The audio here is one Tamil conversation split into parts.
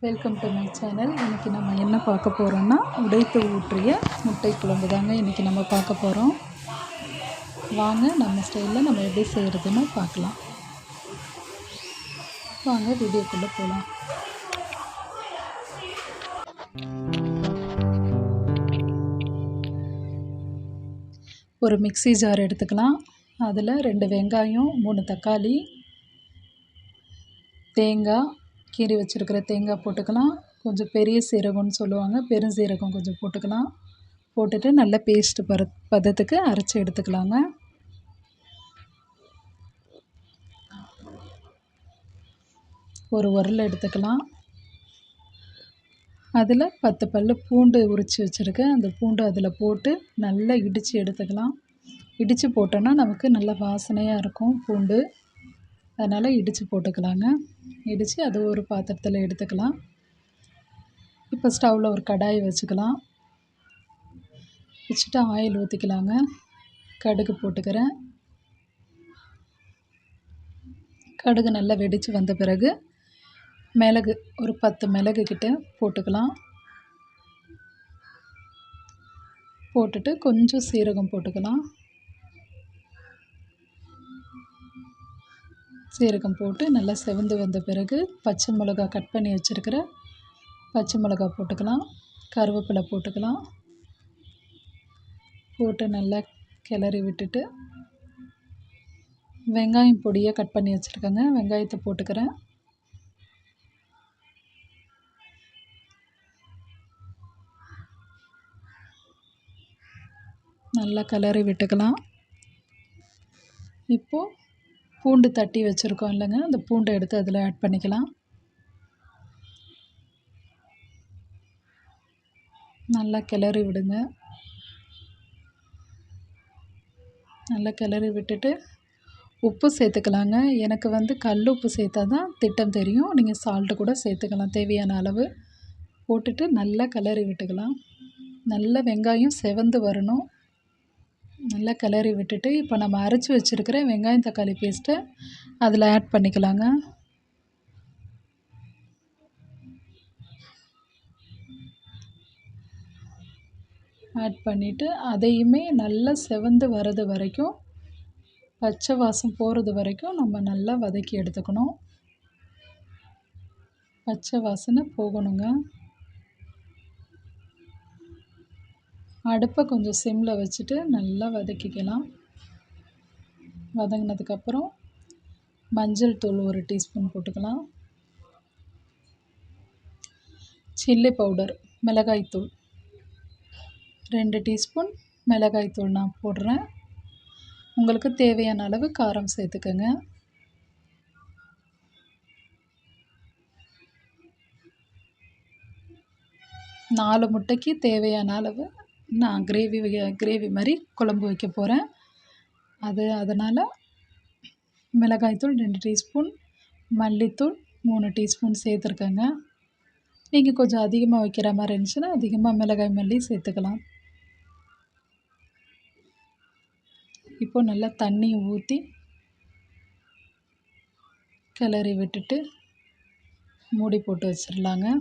Welcome to my channel. இன்றைக்கி நம்ம என்ன பார்க்க போகிறோன்னா, உடைத்து ஊற்றிய முட்டை குழம்பு தாங்க இன்றைக்கி நம்ம பார்க்க போகிறோம். வாங்க நம்ம ஸ்டைலில் நம்ம எப்படி செய்கிறதுன்னு பார்க்கலாம். வாங்க வீடியோக்குள்ளே போகலாம். ஒரு மிக்ஸி ஜார் எடுத்துக்கலாம். அதில் 2 வெங்காயம், 3 தக்காளி, தேங்காய், கீறி வச்சுருக்கிற தேங்காய் போட்டுக்கலாம். கொஞ்சம் பெரிய சீரகம்னு சொல்லுவாங்க, பெருஞ்சீரகம் கொஞ்சம் போட்டுக்கலாம். போட்டுட்டு நல்ல பேஸ்ட் பதத்துக்கு அரைச்சி எடுத்துக்கலாங்க. ஒரு உரல் எடுத்துக்கலாம். அதில் 10 பல் பூண்டு உரித்து வச்சுருக்கேன். அந்த பூண்டு அதில் போட்டு நல்லா இடித்து எடுத்துக்கலாம். இடித்து போட்டோன்னா நமக்கு நல்ல வாசனையாக இருக்கும் பூண்டு. அதனால் இடித்து போட்டுக்கலாங்க. இடித்து அது ஒரு பாத்திரத்தில் எடுத்துக்கலாம். இப்போ ஸ்டவ்வில் ஒரு கடாய் வச்சுக்கலாம். வச்சுட்டு ஆயில் ஊற்றிக்கலாங்க. கடுகு போட்டுக்கிறேன். கடுகு நல்லா வெடித்து வந்த பிறகு மிளகு ஒரு 10 மிளகு கிட்ட போட்டுக்கலாம். போட்டுட்டு கொஞ்சம் சீரகம் போட்டுக்கலாம். சீரகம் போட்டு நல்லா செவந்து வந்த பிறகு பச்சை மிளகா கட் பண்ணி வச்சுருக்கிற பச்சை மிளகா போட்டுக்கலாம். கருவேப்பிலை போட்டுக்கலாம். போட்டு நல்லா கிளறி விட்டுட்டு வெங்காயம் பொடியாக கட் பண்ணி வச்சுருக்கேங்க. வெங்காயத்தை போட்டுக்கிறேன். நல்லா கிளறி விட்டுக்கலாம். இப்போது பூண்டு தட்டி வச்சுருக்கோம் இல்லைங்க, அந்த பூண்டை எடுத்து அதில் ஆட் பண்ணிக்கலாம். நல்லா கிளறி விடுங்க. நல்லா கிளறி விட்டுட்டு உப்பு சேர்த்துக்கலாங்க. எனக்கு வந்து கல் உப்பு சேர்த்தா தான் திட்டம் தெரியும். நீங்கள் சால்ட்டு கூட சேர்த்துக்கலாம் தேவையான அளவு. போட்டுட்டு நல்லா கிளறி விட்டுக்கலாம். நல்ல வெங்காயம் செவந்து வரணும். நல்லா கிளறி விட்டுட்டு இப்போ நம்ம அரைச்சி வச்சுருக்கிற வெங்காயம் தக்காளி பேஸ்ட்டை அதில் ஆட் பண்ணிக்கலாங்க. ஆட் பண்ணிவிட்டு அதையுமே நல்லா செவந்து வர்றது வரைக்கும், பச்சை வாசம் போகிறது வரைக்கும் நம்ம நல்லா வதக்கி எடுத்துக்கணும். பச்சை வாசனை போகணுங்க. அடுப்பை கொஞ்சம் சிம்மில் வச்சுட்டு நல்லா வதக்கிக்கலாம். வதங்கினதுக்கப்புறம் மஞ்சள் தூள் 1 டீஸ்பூன் போட்டுக்கலாம். சில்லி பவுடர் மிளகாய்த்தூள் 2 டீஸ்பூன் மிளகாய்த்தூள் நான் போடுறேன். உங்களுக்கு தேவையான அளவு காரம் சேர்த்துக்கங்க. நாலு முட்டைக்கு தேவையான அளவு நான் கிரேவி மாதிரி குழம்பு வைக்க போகிறேன். அதனால் மிளகாய்த்தூள் 2 டீஸ்பூன், மல்லித்தூள் 3 டீஸ்பூன் சேர்த்துருக்கேங்க. நீங்கள் கொஞ்சம் அதிகமாக வைக்கிற மாதிரி இருந்துச்சுன்னா அதிகமாக மிளகாய் மல்லி சேர்த்துக்கலாம். இப்போ நல்லா தண்ணியை ஊற்றி கிளறி விட்டுட்டு மூடி போட்டு வச்சிடலாங்க.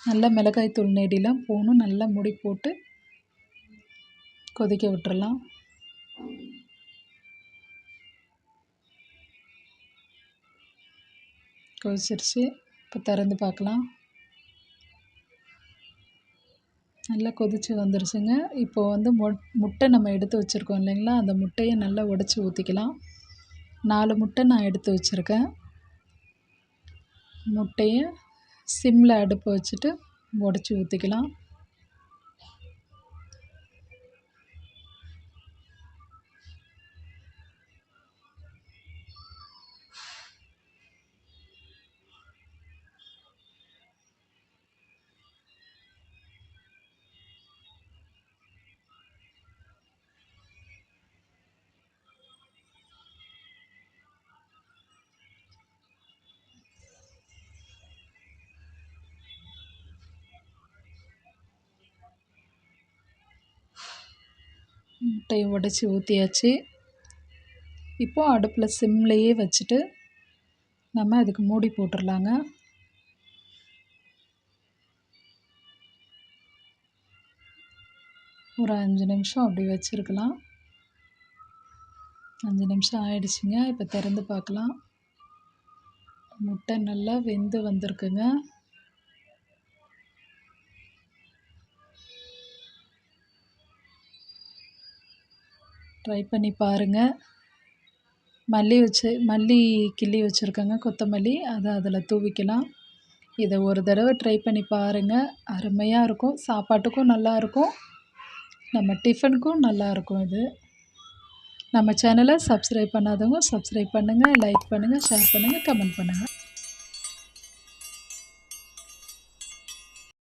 நல்லா மிளகாய்த்தூள் நெடிலாம் போகணும். நல்லா மூடி போட்டு கொதிக்க விட்டுறலாம். கொதிச்சிருச்சு. இப்போ திறந்து பார்க்கலாம். நல்லா கொதித்து வந்துருச்சுங்க. இப்போது வந்து முட்டை நம்ம எடுத்து வச்சுருக்கோம் இல்லைங்களா, அந்த முட்டையை நல்லா உடச்சி ஊற்றிக்கலாம். 4 முட்டை நான் எடுத்து வச்சுருக்கேன். முட்டையை சிம்மில் அடுப்பை வச்சுட்டு உடச்சி ஊற்றிக்கலாம். முட்டையை உடச்சி ஊற்றியாச்சு. இப்போது அடுப்பில் சிம்லேயே வச்சுட்டு நம்ம இதுக்கு மூடி போட்டுடலாங்க. ஒரு 5 நிமிஷம் அப்படி வச்சுருக்கலாம். 5 நிமிஷம் ஆயிடுச்சுங்க. இப்போ திறந்து பார்க்கலாம். முட்டை நல்லா வெந்து வந்திருக்குங்க. ட்ரை பண்ணி பாருங்கள். மல்லி கிள்ளி வச்சுருக்கேங்க, கொத்தமல்லி. அதை அதில் தூவிக்கலாம். இதை ஒரு தடவை ட்ரை பண்ணி பாருங்கள். அருமையாக இருக்கும். சாப்பாட்டுக்கும் நல்லாயிருக்கும், நம்ம டிஃபனுக்கும் நல்லாயிருக்கும். இது நம்ம சேனலை சப்ஸ்கிரைப் பண்ணாதவங்க சப்ஸ்கிரைப் பண்ணுங்கள், லைக் பண்ணுங்கள், ஷேர் பண்ணுங்கள், கமெண்ட் பண்ணுங்கள்.